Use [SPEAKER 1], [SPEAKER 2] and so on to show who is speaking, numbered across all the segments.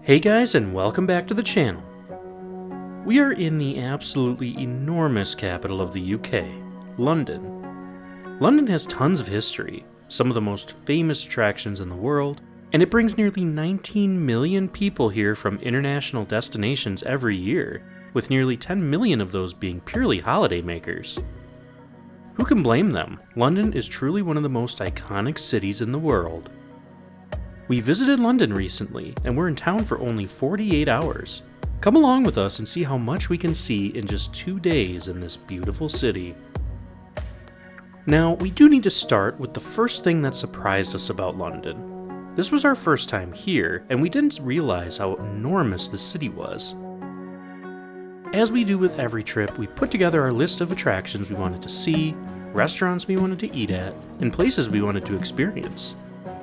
[SPEAKER 1] Hey guys, and welcome back to the channel. We are in the absolutely enormous capital of the UK, London. London has tons of history, some of the most famous attractions in the world, and it brings nearly 19 million people here from international destinations every year, with nearly 10 million of those being purely holiday makers. Who can blame them? London is truly one of the most iconic cities in the world. We visited London recently, and we're in town for only 48 hours. Come along with us and see how much we can see in just 2 days in this beautiful city. Now, we do need to start with the first thing that surprised us about London. This was our first time here, and we didn't realize how enormous the city was. As we do with every trip, we put together our list of attractions we wanted to see, restaurants we wanted to eat at, and places we wanted to experience.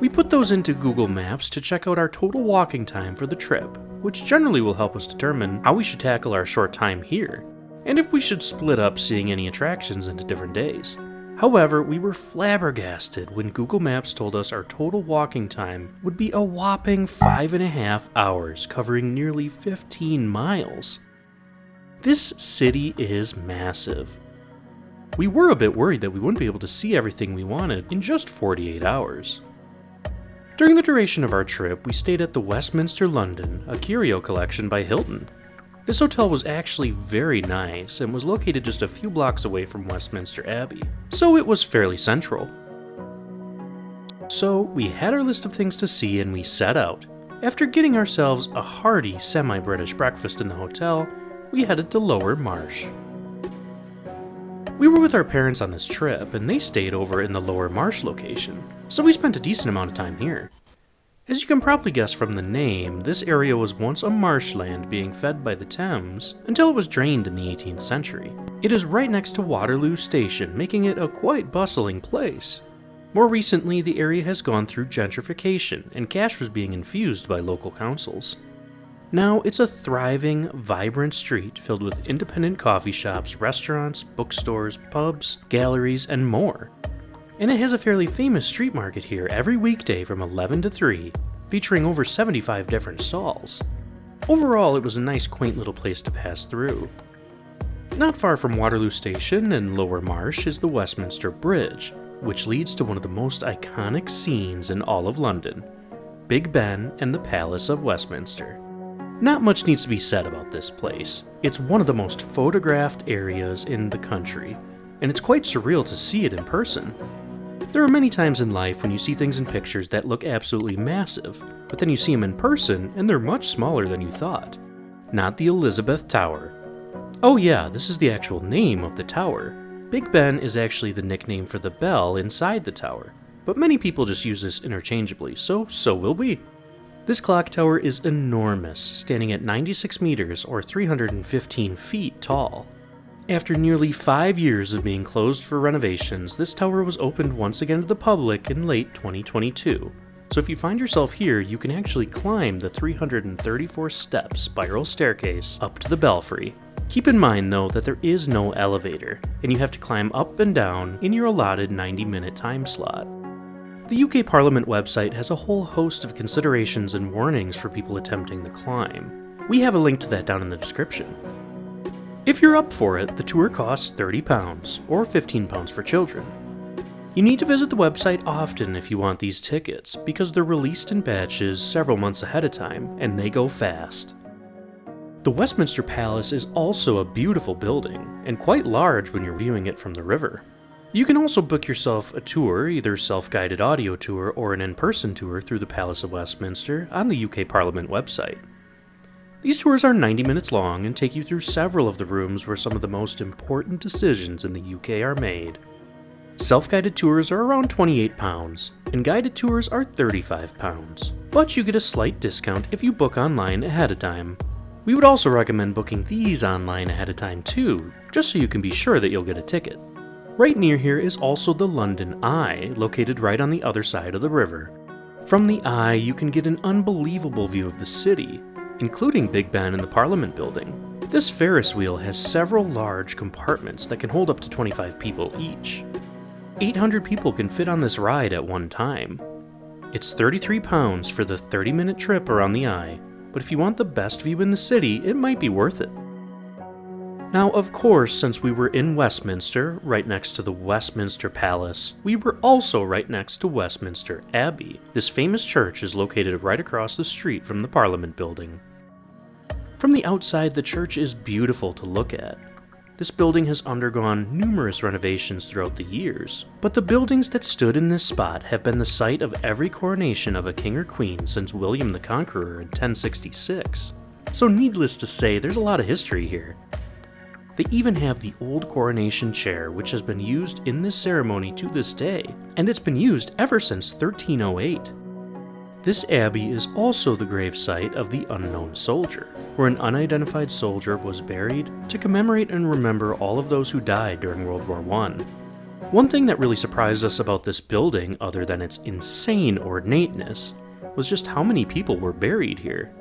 [SPEAKER 1] We put those into Google Maps to check out our total walking time for the trip, which generally will help us determine how we should tackle our short time here, and if we should split up seeing any attractions into different days. However, we were flabbergasted when Google Maps told us our total walking time would be a whopping 5.5 hours, covering nearly 15 miles. This city is massive. We were a bit worried that we wouldn't be able to see everything we wanted in just 48 hours. During the duration of our trip, we stayed at the Westminster London, a curio collection by Hilton. This hotel was actually very nice and was located just a few blocks away from Westminster Abbey, so it was fairly central. So we had our list of things to see and we set out. After getting ourselves a hearty semi-British breakfast in the hotel, we headed to Lower Marsh. We were with our parents on this trip, and they stayed over in the Lower Marsh location, so we spent a decent amount of time here. As you can probably guess from the name, this area was once a marshland being fed by the Thames until it was drained in the 18th century. It is right next to Waterloo Station, making it a quite bustling place. More recently, the area has gone through gentrification, and cash was being infused by local councils. Now, it's a thriving, vibrant street filled with independent coffee shops, restaurants, bookstores, pubs, galleries, and more. And it has a fairly famous street market here every weekday from 11 to 3, featuring over 75 different stalls. Overall, it was a nice, quaint little place to pass through. Not far from Waterloo Station and Lower Marsh is the Westminster Bridge, which leads to one of the most iconic scenes in all of London, Big Ben and the Palace of Westminster. Not much needs to be said about this place. It's one of the most photographed areas in the country, and it's quite surreal to see it in person. There are many times in life when you see things in pictures that look absolutely massive, but then you see them in person and they're much smaller than you thought. Not the Elizabeth Tower. Oh yeah, this is the actual name of the tower. Big Ben is actually the nickname for the bell inside the tower, but many people just use this interchangeably, so will we. This clock tower is enormous, standing at 96 meters or 315 feet tall. After nearly 5 years of being closed for renovations, this tower was opened once again to the public in late 2022. So if you find yourself here, you can actually climb the 334-step spiral staircase up to the belfry. Keep in mind though that there is no elevator, and you have to climb up and down in your allotted 90-minute time slot. The UK Parliament website has a whole host of considerations and warnings for people attempting the climb. We have a link to that down in the description. If you're up for it, the tour costs £30 or £15 for children. You need to visit the website often if you want these tickets, because they're released in batches several months ahead of time, and they go fast. The Westminster Palace is also a beautiful building, and quite large when you're viewing it from the river. You can also book yourself a tour, either self-guided audio tour or an in-person tour through the Palace of Westminster on the UK Parliament website. These tours are 90 minutes long and take you through several of the rooms where some of the most important decisions in the UK are made. Self-guided tours are around £28, and guided tours are £35, but you get a slight discount if you book online ahead of time. We would also recommend booking these online ahead of time too, just so you can be sure that you'll get a ticket. Right near here is also the London Eye, located right on the other side of the river. From the Eye, you can get an unbelievable view of the city, including Big Ben and the Parliament building. This Ferris wheel has several large compartments that can hold up to 25 people each. 800 people can fit on this ride at one time. It's £33 for the 30-minute trip around the Eye, but if you want the best view in the city, it might be worth it. Now, of course, since we were in Westminster, right next to the Westminster Palace, we were also right next to Westminster Abbey. This famous church is located right across the street from the Parliament building. From the outside, the church is beautiful to look at. This building has undergone numerous renovations throughout the years, but the buildings that stood in this spot have been the site of every coronation of a king or queen since William the Conqueror in 1066. So needless to say, there's a lot of history here. They even have the old coronation chair, which has been used in this ceremony to this day, and it's been used ever since 1308. This abbey is also the gravesite of the unknown soldier, where an unidentified soldier was buried to commemorate and remember all of those who died during World War I. One thing that really surprised us about this building, other than its insane ornateness, was just how many people were buried here.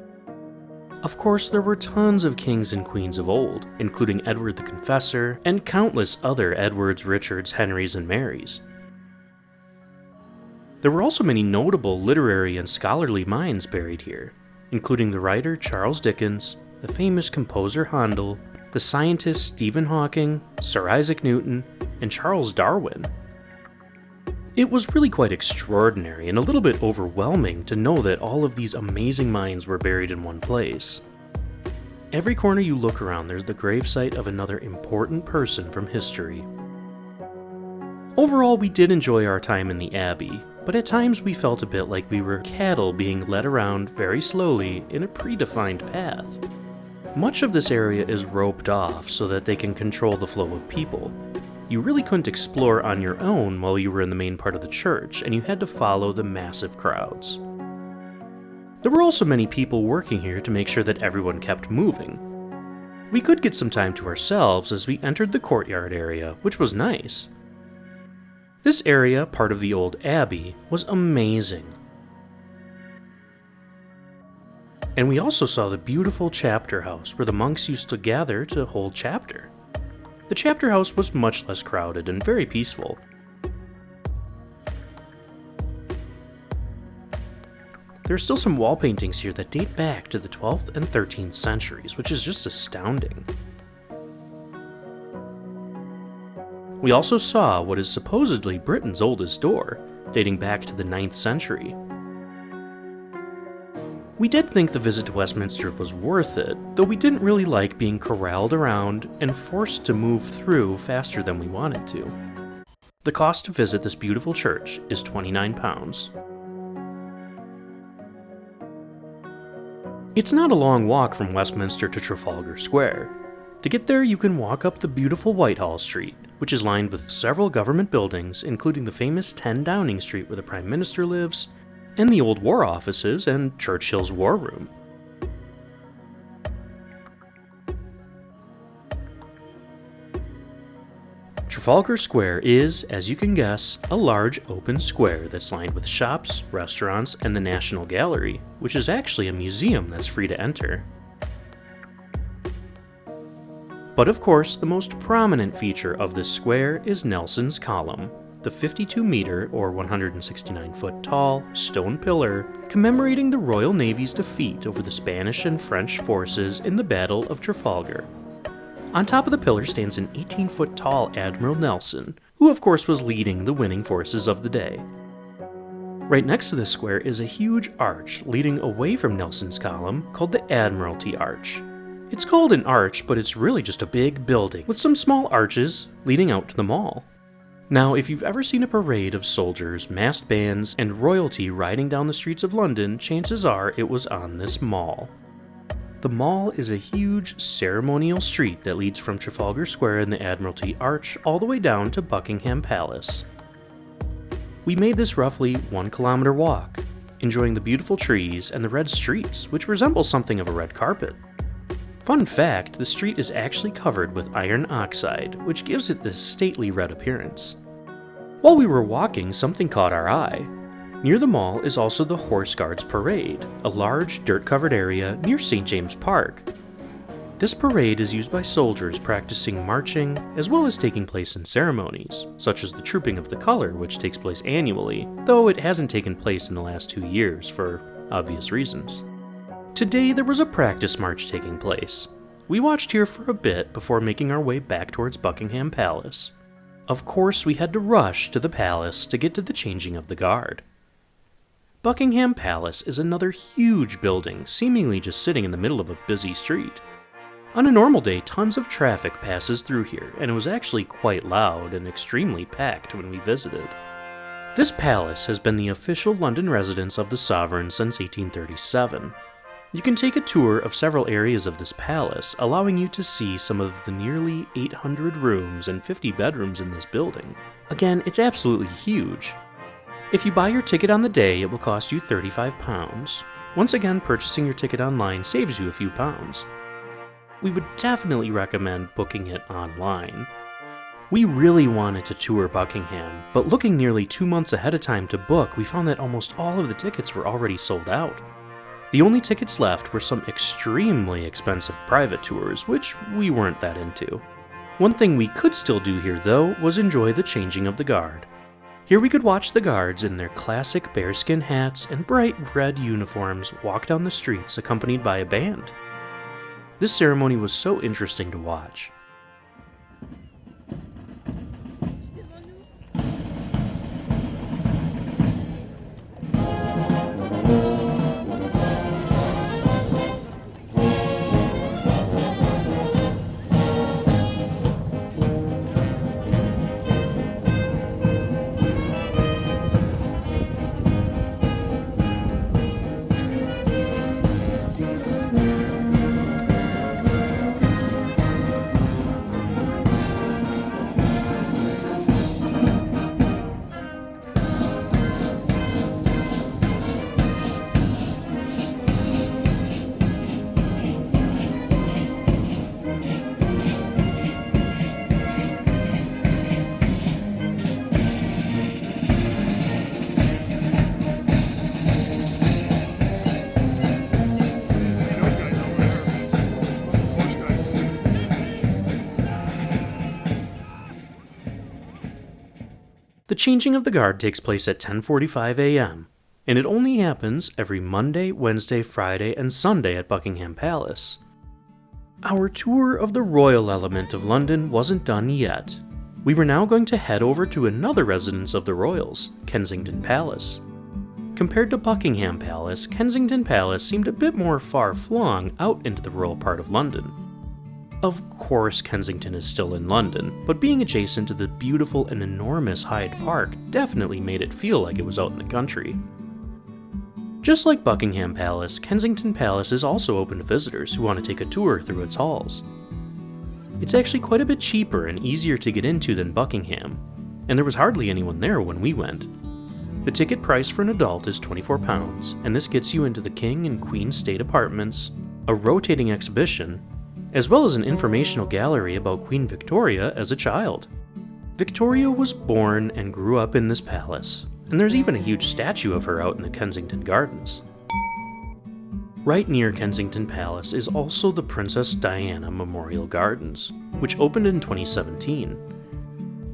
[SPEAKER 1] Of course, there were tons of kings and queens of old, including Edward the Confessor, and countless other Edwards, Richards, Henrys, and Marys. There were also many notable literary and scholarly minds buried here, including the writer Charles Dickens, the famous composer Handel, the scientists Stephen Hawking, Sir Isaac Newton, and Charles Darwin. It was really quite extraordinary and a little bit overwhelming to know that all of these amazing minds were buried in one place. Every corner you look around, there's the gravesite of another important person from history. Overall, we did enjoy our time in the Abbey, but at times we felt a bit like we were cattle being led around very slowly in a predefined path. Much of this area is roped off so that they can control the flow of people. You really couldn't explore on your own while you were in the main part of the church, and you had to follow the massive crowds. There were also many people working here to make sure that everyone kept moving. We could get some time to ourselves as we entered the courtyard area, which was nice. This area, part of the old abbey, was amazing. And we also saw the beautiful chapter house where the monks used to gather to hold chapter. The chapter house was much less crowded and very peaceful. There are still some wall paintings here that date back to the 12th and 13th centuries, which is just astounding. We also saw what is supposedly Britain's oldest door, dating back to the 9th century. We did think the visit to Westminster was worth it, though we didn't really like being corralled around and forced to move through faster than we wanted to. The cost to visit this beautiful church is £29. It's not a long walk from Westminster to Trafalgar Square. To get there, you can walk up the beautiful Whitehall Street, which is lined with several government buildings, including the famous 10 Downing Street where the Prime Minister lives, and the old War Offices and Churchill's War Room. Trafalgar Square is, as you can guess, a large open square that's lined with shops, restaurants, and the National Gallery, which is actually a museum that's free to enter. But of course, the most prominent feature of this square is Nelson's Column, the 52-meter or 169-foot tall stone pillar commemorating the Royal Navy's defeat over the Spanish and French forces in the Battle of Trafalgar. On top of the pillar stands an 18-foot tall Admiral Nelson, who of course was leading the winning forces of the day. Right next to this square is a huge arch leading away from Nelson's Column called the Admiralty Arch. It's called an arch, but it's really just a big building with some small arches leading out to the mall. Now, if you've ever seen a parade of soldiers, masked bands, and royalty riding down the streets of London, chances are it was on this mall. The mall is a huge ceremonial street that leads from Trafalgar Square and the Admiralty Arch all the way down to Buckingham Palace. We made this roughly 1 kilometer walk, enjoying the beautiful trees and the red streets, which resemble something of a red carpet. Fun fact, the street is actually covered with iron oxide, which gives it this stately red appearance. While we were walking, something caught our eye. Near the mall is also the Horseguards Parade, a large dirt-covered area near St. James Park. This parade is used by soldiers practicing marching, as well as taking place in ceremonies, such as the Trooping of the Colour, which takes place annually, though it hasn't taken place in the last 2 years for obvious reasons. Today there was a practice march taking place. We watched here for a bit before making our way back towards Buckingham Palace. Of course, we had to rush to the palace to get to the changing of the guard. Buckingham Palace is another huge building, seemingly just sitting in the middle of a busy street. On a normal day, tons of traffic passes through here, and it was actually quite loud and extremely packed when we visited. This palace has been the official London residence of the sovereign since 1837. You can take a tour of several areas of this palace, allowing you to see some of the nearly 800 rooms and 50 bedrooms in this building. Again, it's absolutely huge. If you buy your ticket on the day, it will cost you £35. Once again, purchasing your ticket online saves you a few pounds. We would definitely recommend booking it online. We really wanted to tour Buckingham, but looking nearly 2 months ahead of time to book, we found that almost all of the tickets were already sold out. The only tickets left were some extremely expensive private tours, which we weren't that into. One thing we could still do here, though, was enjoy the changing of the guard. Here we could watch the guards in their classic bearskin hats and bright red uniforms walk down the streets accompanied by a band. This ceremony was so interesting to watch. The changing of the guard takes place at 10:45 a.m., and it only happens every Monday, Wednesday, Friday, and Sunday at Buckingham Palace. Our tour of the royal element of London wasn't done yet. We were now going to head over to another residence of the royals, Kensington Palace. Compared to Buckingham Palace, Kensington Palace seemed a bit more far-flung out into the rural part of London. Of course, Kensington is still in London, but being adjacent to the beautiful and enormous Hyde Park definitely made it feel like it was out in the country. Just like Buckingham Palace, Kensington Palace is also open to visitors who want to take a tour through its halls. It's actually quite a bit cheaper and easier to get into than Buckingham, and there was hardly anyone there when we went. The ticket price for an adult is £24, and this gets you into the King and Queen State apartments, a rotating exhibition, as well as an informational gallery about Queen Victoria as a child. Victoria was born and grew up in this palace, and there's even a huge statue of her out in the Kensington Gardens. Right near Kensington Palace is also the Princess Diana Memorial Gardens, which opened in 2017.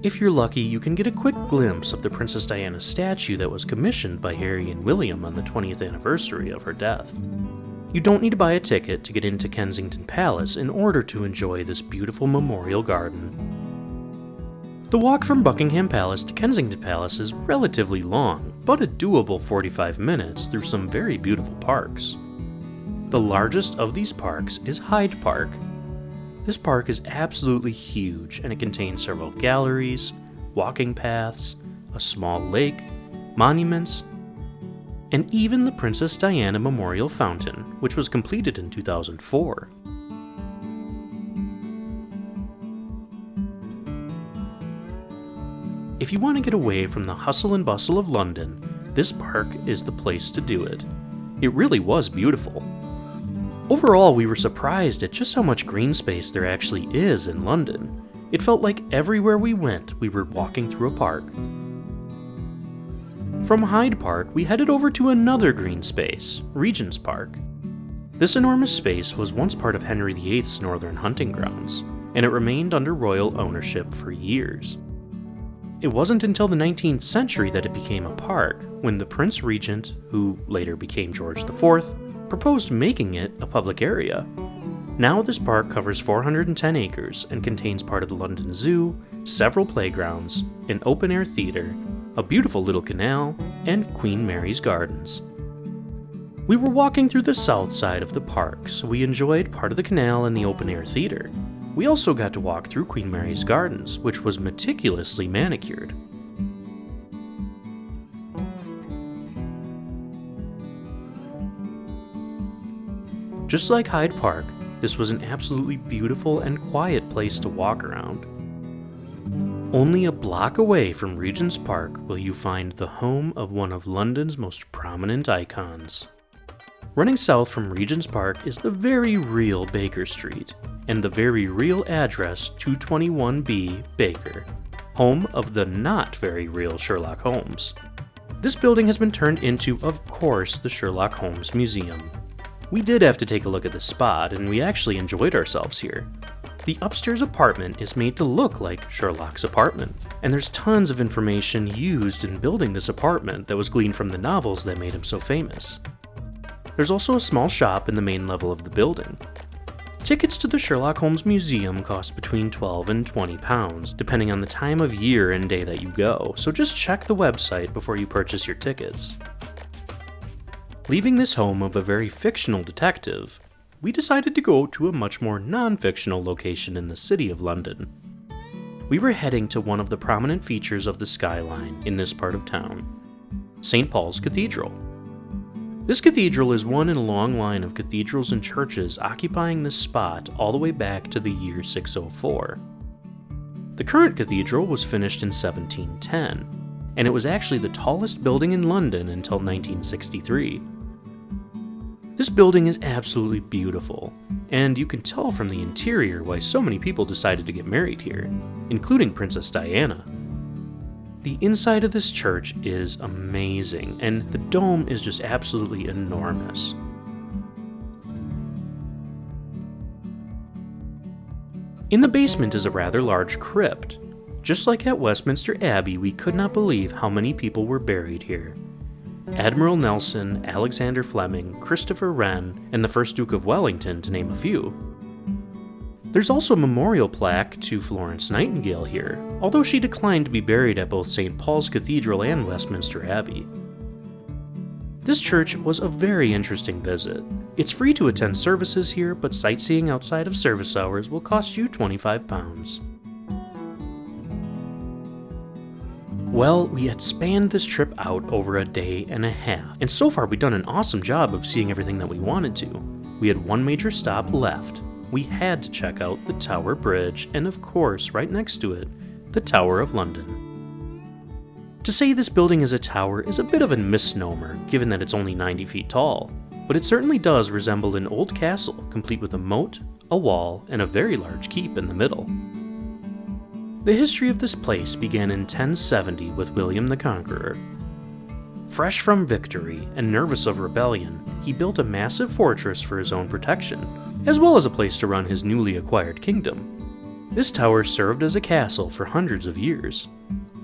[SPEAKER 1] If you're lucky, you can get a quick glimpse of the Princess Diana statue that was commissioned by Harry and William on the 20th anniversary of her death. You don't need to buy a ticket to get into Kensington Palace in order to enjoy this beautiful memorial garden. The walk from Buckingham Palace to Kensington Palace is relatively long, but a doable 45 minutes through some very beautiful parks. The largest of these parks is Hyde Park. This park is absolutely huge, and it contains several galleries, walking paths, a small lake, monuments, and even the Princess Diana Memorial Fountain, which was completed in 2004. If you want to get away from the hustle and bustle of London, this park is the place to do it. It really was beautiful. Overall, we were surprised at just how much green space there actually is in London. It felt like everywhere we went, we were walking through a park. From Hyde Park, we headed over to another green space, Regent's Park. This enormous space was once part of Henry VIII's northern hunting grounds, and it remained under royal ownership for years. It wasn't until the 19th century that it became a park, when the Prince Regent, who later became George IV, proposed making it a public area. Now this park covers 410 acres and contains part of the London Zoo, several playgrounds, an open-air theatre, a beautiful little canal, and Queen Mary's Gardens. We were walking through the south side of the park, so we enjoyed part of the canal and the open-air theatre. We also got to walk through Queen Mary's Gardens, which was meticulously manicured. Just like Hyde Park, this was an absolutely beautiful and quiet place to walk around. Only a block away from Regent's Park will you find the home of one of London's most prominent icons. Running south from Regent's Park is the very real Baker Street, and the very real address 221B Baker, home of the not very real Sherlock Holmes. This building has been turned into, of course, the Sherlock Holmes Museum. We did have to take a look at this spot, and we actually enjoyed ourselves here. The upstairs apartment is made to look like Sherlock's apartment, and there's tons of information used in building this apartment that was gleaned from the novels that made him so famous. There's also a small shop in the main level of the building. Tickets to the Sherlock Holmes Museum cost between £12 and £20, depending on the time of year and day that you go, so just check the website before you purchase your tickets. Leaving this home of a very fictional detective, we decided to go to a much more non-fictional location in the city of London. We were heading to one of the prominent features of the skyline in this part of town, St. Paul's Cathedral. This cathedral is one in a long line of cathedrals and churches occupying this spot all the way back to the year 604. The current cathedral was finished in 1710, and it was actually the tallest building in London until 1963. This building is absolutely beautiful, and you can tell from the interior why so many people decided to get married here, including Princess Diana. The inside of this church is amazing, and the dome is just absolutely enormous. In the basement is a rather large crypt. Just like at Westminster Abbey, we could not believe how many people were buried here. Admiral Nelson, Alexander Fleming, Christopher Wren, and the first Duke of Wellington, to name a few. There's also a memorial plaque to Florence Nightingale here, although she declined to be buried at both St. Paul's Cathedral and Westminster Abbey. This church was a very interesting visit. It's free to attend services here, but sightseeing outside of service hours will cost you £25. Well, we had spanned this trip out over a day and a half, and so far we'd done an awesome job of seeing everything that we wanted to. We had one major stop left. We had to check out the Tower Bridge, and of course, right next to it, the Tower of London. To say this building is a tower is a bit of a misnomer, given that it's only 90 feet tall, but it certainly does resemble an old castle, complete with a moat, a wall, and a very large keep in the middle. The history of this place began in 1070 with William the Conqueror. Fresh from victory and nervous of rebellion, he built a massive fortress for his own protection, as well as a place to run his newly acquired kingdom. This tower served as a castle for hundreds of years.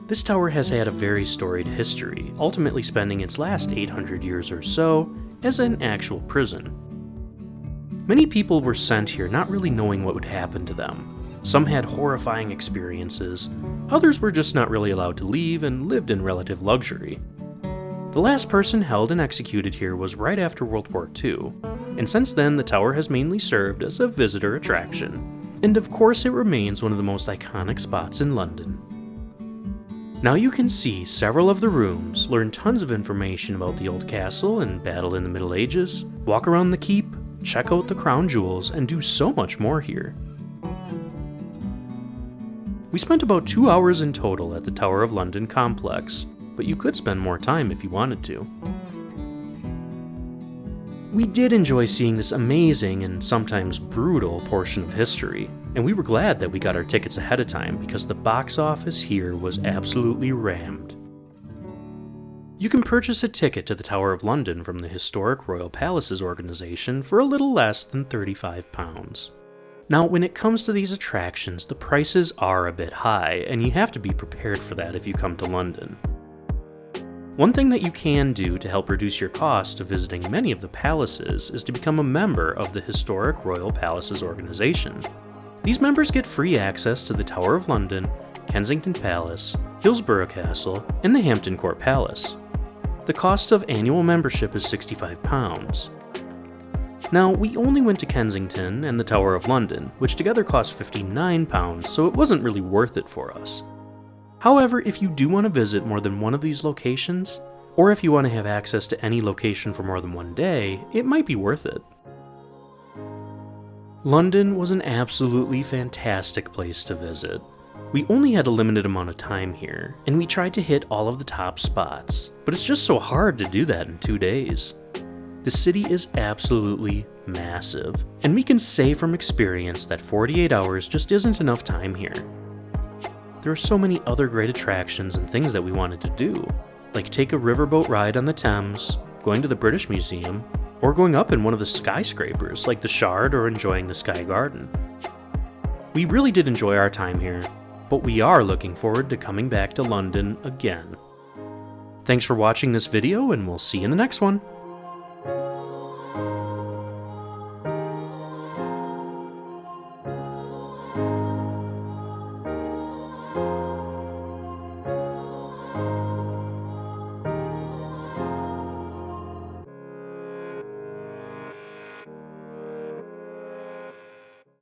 [SPEAKER 1] This tower has had a very storied history, ultimately spending its last 800 years or so as an actual prison. Many people were sent here not really knowing what would happen to them. Some had horrifying experiences, others were just not really allowed to leave and lived in relative luxury. The last person held and executed here was right after World War II, and since then the tower has mainly served as a visitor attraction, and of course it remains one of the most iconic spots in London. Now you can see several of the rooms, learn tons of information about the old castle and battle in the Middle Ages, walk around the keep, check out the crown jewels, and do so much more here. We spent about 2 hours in total at the Tower of London complex, but you could spend more time if you wanted to. We did enjoy seeing this amazing and sometimes brutal portion of history, and we were glad that we got our tickets ahead of time because the box office here was absolutely rammed. You can purchase a ticket to the Tower of London from the Historic Royal Palaces organization for a little less than £35. Now, when it comes to these attractions, the prices are a bit high, and you have to be prepared for that if you come to London. One thing that you can do to help reduce your cost of visiting many of the palaces is to become a member of the Historic Royal Palaces organization. These members get free access to the Tower of London, Kensington Palace, Hillsborough Castle, and the Hampton Court Palace. The cost of annual membership is £65. Now, we only went to Kensington and the Tower of London, which together cost £59, so it wasn't really worth it for us. However, if you do want to visit more than one of these locations, or if you want to have access to any location for more than one day, it might be worth it. London was an absolutely fantastic place to visit. We only had a limited amount of time here, and we tried to hit all of the top spots, but it's just so hard to do that in 2 days. The city is absolutely massive, and we can say from experience that 48 hours just isn't enough time here. There are so many other great attractions and things that we wanted to do, like take a riverboat ride on the Thames, going to the British Museum, or going up in one of the skyscrapers like the Shard or enjoying the Sky Garden. We really did enjoy our time here, but we are looking forward to coming back to London again. Thanks for watching this video, and we'll see you in the next one.